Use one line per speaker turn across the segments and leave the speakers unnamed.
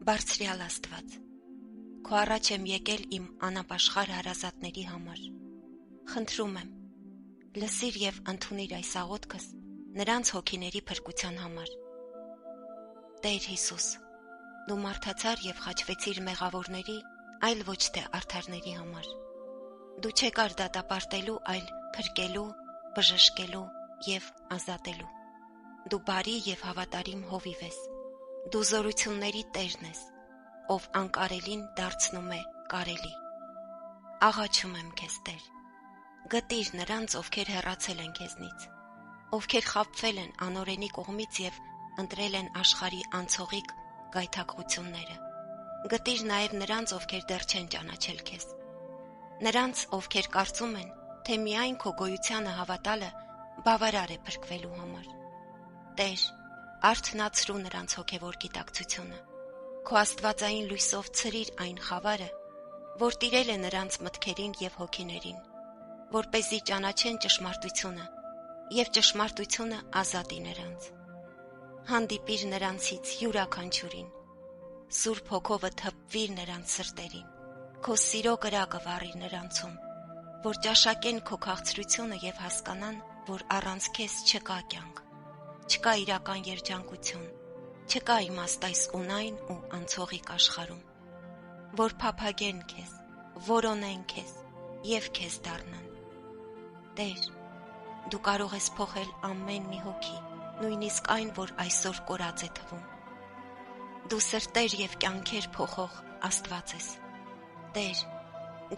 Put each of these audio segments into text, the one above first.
Բարձրյալ Աստված, քո առաջ եմ եկել իմ անապաշխար հարազատների համար։ Խնդրում եմ, լսիր և ընդունիր այս աղոթքս նրանց հոգիների փրկության համար։ Տեր Հիսուս, դու մարդացար և խաչվեցիր մեղավորների, այլ ոչ թե արդարների համար։ Դու չեկար դատապարտելու, այլ փրկելու, բժշկելու և ազատելու։ Դու բարի և հավատարիմ հովիվ ես։ Դու զորությունների Տերն ես, ով անկարելին դարձնում է կարելի։ Աղաչում եմ քեզ, Տեր, գտիր նրանց, ովքեր հեռացել են քեզնից, ովքեր խաբվել են անօրենի կողմից և ընտրել են աշխարհի անցողիկ գայթակղությունները։ Գտիր նաև նրանց, ովքեր դեռ չեն ճանաչել քեզ։ Նրանց, ովքեր կարծում են, թե միայն քո գոյությանը հավատալը բավարար է փրկվելու համար։ Տեր, արթնացրու նրանց հոգևոր գիտակցությունը։ Քո աստվածային լույսով ցրիր այն խավարը, որ տիրել է նրանց մտքերին և հոգիներին, որպեսզի ճանաչեն ճշմարտությունը և ճշմարտությունը ազատի նրանց։ Հանդիպիր նրանցից յուրաքանչյուրին, Սուրբ Հոգովդ հպվիր նրանց սրտերին, քո սիրո կրակը վառիր նրանցում, որ ճաշակեն քո քաղցրությունը և հասկանան, որ առանց քեզ չկա կյանք, չկա իրական երջանկություն, չկա իմաստ այս ունայն ու անցողիկ աշխարհում, որ փափագեն քեզ, որոնեն քեզ և քեզ դառնան։ Տեր, դու կարող ես փոխել ամեն մի հոգի, նույնիսկ այն, որ այսօր կորած է թվում։ Դու սրտեր և կյանքեր փոխող Աստված ես։ Տեր,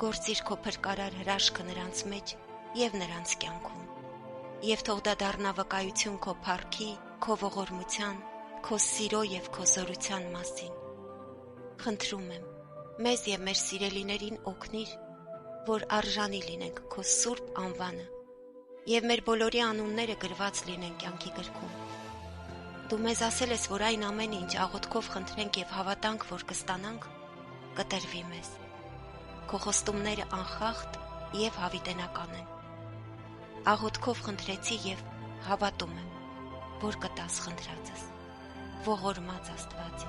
գործիր քո փրկարար հրաշքը նրանց մեջ և նրանց կյանքում, և թող դա դառնա վկայություն քո փառքի, քո ողորմության, քո սիրո և քո զորության մասին։ Խնդրում եմ, մեզ և մեր սիրելիներին օգնիր, որ արժանի լինենք քո սուրբ անվանը և մեր բոլորի անունները գրված լինեն կյանքի գրքում։ Դու մեզ ասել ես, որ այն ամենը, ինչ աղոթքով խնդրենք և հավատանք, որ կստանանք, կտրվի մեզ։ Քո խոստումները անխախտ և հավիտենական են։ Աղոթքով խնդրեցի և հավատում եմ, որ կտաս խնդրածս։ Ողորմած Աստված,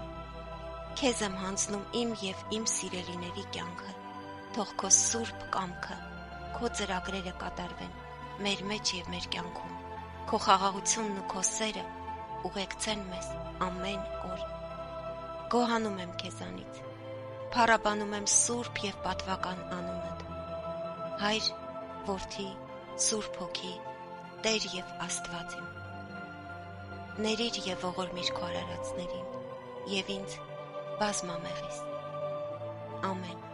քեզ եմ հանձնում իմ և իմ սիրելիների կյանքը, թող քո սուրբ կամքը, քո ծրագրերը կատարվեն մեր մեջ և մեր կյանքում, քո խաղաղությունն ու քո սերը ուղեկցեն մեզ ամեն օր։ Գոհանում եմ քեզանից, փառաբանում եմ սուրբ և պատվական անունդ, Հայր, Որդի, Սուրբ Հոգի, Տեր և Աստված իմ։ Ներիր և ողորմիր քո արարածներին և ինձ բազմամեղիս։ Ամեն։